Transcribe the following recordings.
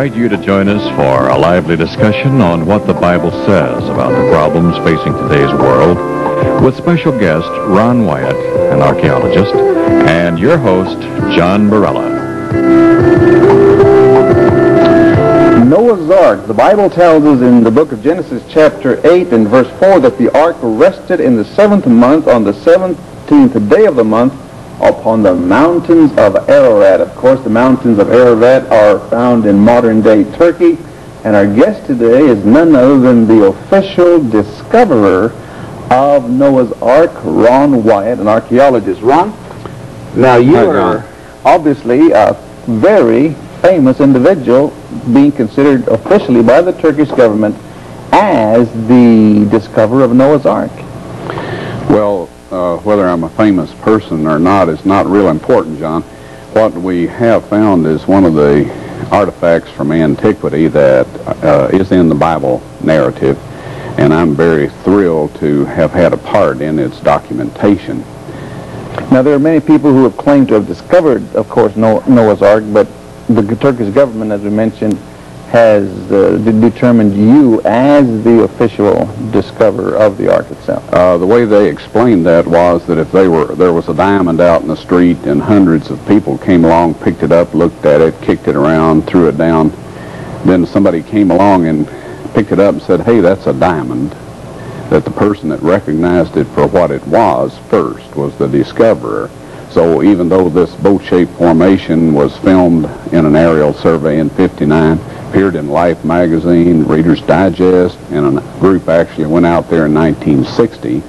invite you to join us for a lively discussion on what the Bible says about the problems facing today's world with special guest Ron Wyatt, an archaeologist, and your host, John Barella. Noah's Ark. The Bible tells us in the book of Genesis chapter 8 and verse 4 that the ark rested in the 7th month on the 17th day of the month upon the mountains of Ararat. Of course, the mountains of Ararat are found in modern-day Turkey, and our guest today is none other than the official discoverer of Noah's Ark, Ron Wyatt, an archaeologist. Ron, now you are obviously a very famous individual, being considered officially by the Turkish government as the discoverer of Noah's Ark. Well, whether I'm a famous person or not is not real important, John. What we have found is one of the artifacts from antiquity that is in the Bible narrative, and I'm very thrilled to have had a part in its documentation. Now, there are many people who have claimed to have discovered, of course, Noah's Ark, but the Turkish government, as we mentioned, has determined you as the official discoverer of the ark itself. The way they explained that was that if there was a diamond out in the street and hundreds of people came along, picked it up, looked at it, kicked it around, threw it down, then somebody came along and picked it up and said, hey, that's a diamond, that the person that recognized it for what it was first was the discoverer. So even though this boat-shaped formation was filmed in an aerial survey in '59, appeared in Life magazine, Reader's Digest, and a group actually went out there in 1960,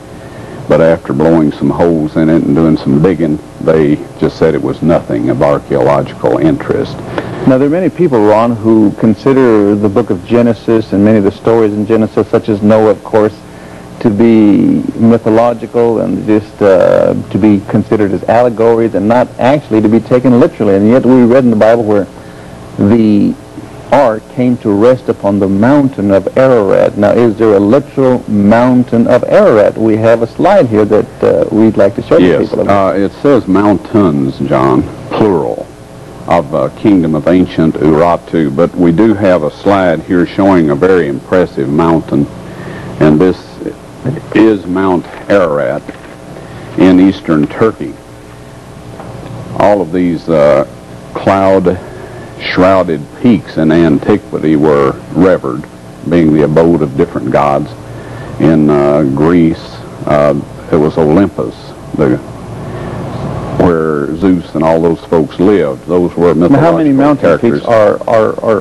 but after blowing some holes in it and doing some digging, they just said it was nothing of archaeological interest. Now, there are many people, Ron, who consider the book of Genesis and many of the stories in Genesis, such as Noah, of course, to be mythological and just to be considered as allegories and not actually to be taken literally. And yet we read in the Bible where the ark came to rest upon the mountain of Ararat. Now, is there a literal mountain of Ararat? We have a slide here that we'd like to show the people. It says mountains, John, plural, of kingdom of ancient Urartu, but we do have a slide here showing a very impressive mountain, and this is Mount Ararat in eastern Turkey. All of these cloud-shrouded peaks in antiquity were revered, being the abode of different gods. In Greece, it was Olympus, where Zeus and all those folks lived. Those were mythological How many mountain characters. peaks are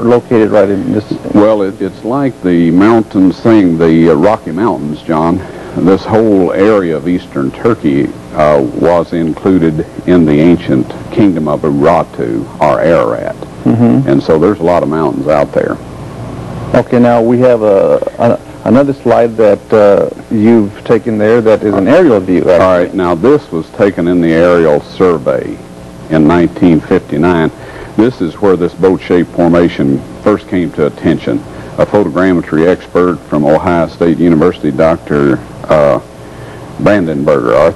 located right in this? Well, it's like the mountains thing, the Rocky Mountains, John. This whole area of eastern Turkey was included in the ancient kingdom of Urartu, or Ararat. And so there's a lot of mountains out there. Okay, now we have another slide that you've taken there that is an aerial view, actually. All right, now this was taken in the aerial survey in 1959. This is where this boat-shaped formation first came to attention. A photogrammetry expert from Ohio State University, Dr. Arthur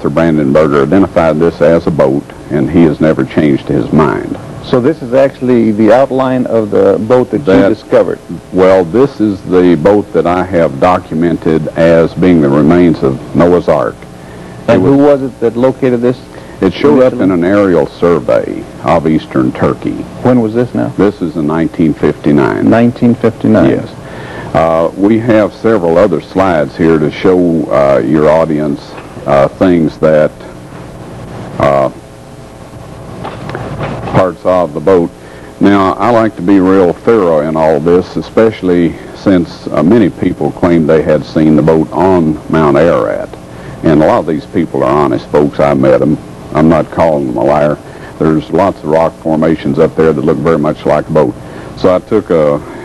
Brandenberger, identified this as a boat, and he has never changed his mind. So this is actually the outline of the boat that you discovered? Well, this is the boat that I have documented as being the remains of Noah's Ark. And who was it that located this? It showed up in an aerial survey of eastern Turkey. When was this now? This is in 1959. 1959. Yes. We have several other slides here to show your audience things that parts of the boat. Now, I like to be real thorough in all this, especially since many people claim they had seen the boat on Mount Ararat. And a lot of these people are honest folks. I met them. I'm not calling them a liar. There's lots of rock formations up there that look very much like a boat. So I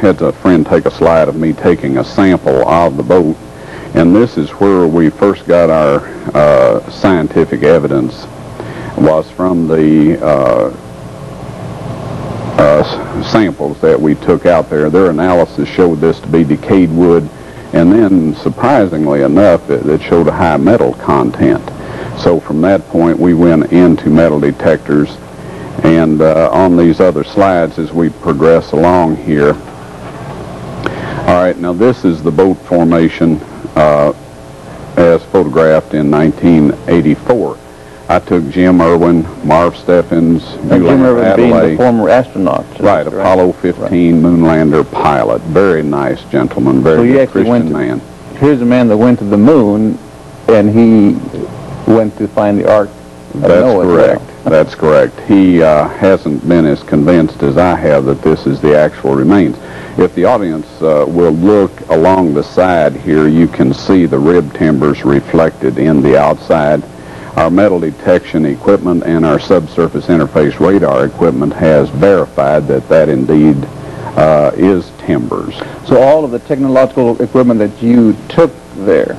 had a friend take a slide of me taking a sample of the boat, and this is where we first got our scientific evidence, was from the samples that we took out there. Their analysis showed this to be decayed wood, and then surprisingly enough, it showed a high metal content. So from that point, we went into metal detectors And on these other slides as we progress along here. All right, now this is the boat formation as photographed in 1984. I took Jim Irwin, Marv Steffens, Jim Irwin being the former astronaut. Right, Apollo 15 moonlander pilot. Very nice gentleman, very good Christian man. Here's a man that went to the moon, and he went to find the Ark of Noah. That's correct. That's correct. He hasn't been as convinced as I have that this is the actual remains. If the audience will look along the side here, you can see the rib timbers reflected in the outside. Our metal detection equipment and our subsurface interface radar equipment has verified that that indeed is timbers. So all of the technological equipment that you took there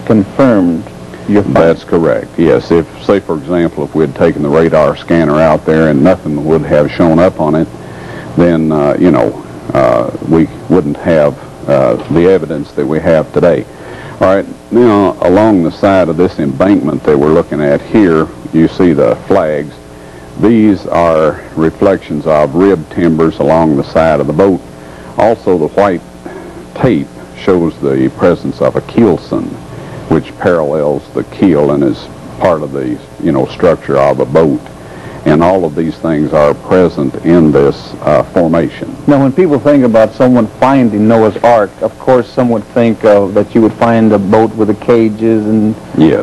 confirmed your findings? That's correct, yes. If, say, for example, if we had taken the radar scanner out there and nothing would have shown up on it, then, we wouldn't have the evidence that we have today. All right, now along the side of this embankment that we're looking at here, you see the flags. These are reflections of rib timbers along the side of the boat. Also, the white tape shows the presence of a keelson, which parallels the keel and is part of the, structure of a boat. And all of these things are present in this formation. Now, when people think about someone finding Noah's Ark, of course, some would think that you would find a boat with the cages and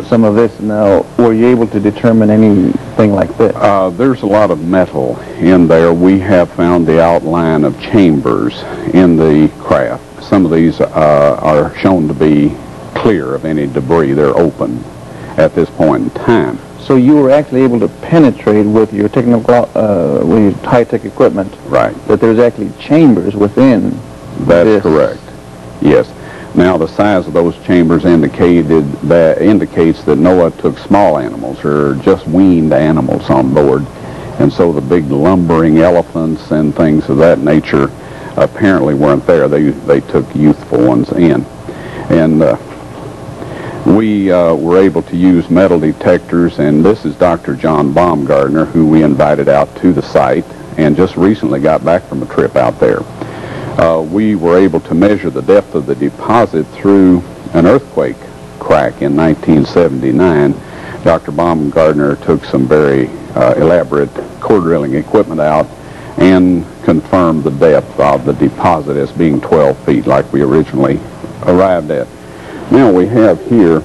some of this. Now, were you able to determine anything like this? There's a lot of metal in there. We have found the outline of chambers in the craft. Some of these are shown to be clear of any debris. They're open at this point in time. So you were actually able to penetrate with your with your high-tech equipment. Right. That there's actually chambers within. That's correct. Yes. Now the size of those chambers indicates that Noah took small animals or just weaned animals on board, and so the big lumbering elephants and things of that nature apparently weren't there. They took youthful ones in, and we were able to use metal detectors, and this is Dr. John Baumgartner, who we invited out to the site and just recently got back from a trip out there. We were able to measure the depth of the deposit through an earthquake crack in 1979. Dr. Baumgartner took some very elaborate core drilling equipment out and confirmed the depth of the deposit as being 12 feet like we originally arrived at. Now we have here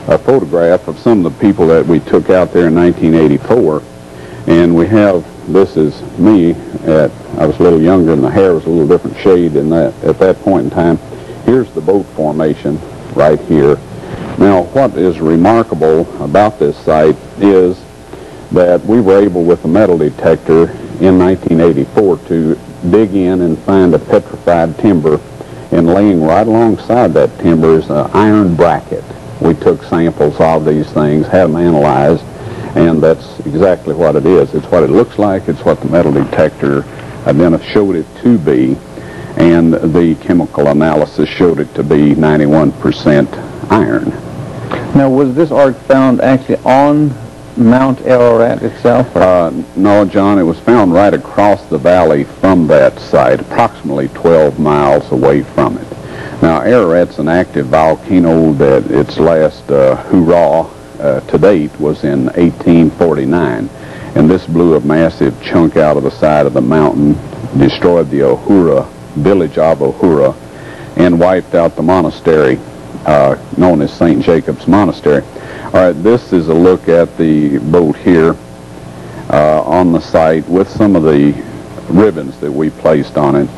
a photograph of some of the people that we took out there in 1984, and we have, this is me I was a little younger and the hair was a little different shade at that point in time. Here's the boat formation right here. Now what is remarkable about this site is that we were able with a metal detector in 1984 to dig in and find a petrified timber, and laying right alongside that timber is an iron bracket. We took samples of these things, had them analyzed, and that's exactly what it is. It's what it looks like. It's what the metal detector showed it to be, and the chemical analysis showed it to be 91% iron. Now, was this Ark found actually on Mount Ararat itself? No, John, it was found right across the valley from that site, approximately 12 miles away from it. Now, Ararat's an active volcano that its last hurrah to date was in 1849, and this blew a massive chunk out of the side of the mountain, destroyed the village of Ohura, and wiped out the monastery known as St. Jacob's Monastery. All right, this is a look at the boat here on the site with some of the ribbons that we placed on it.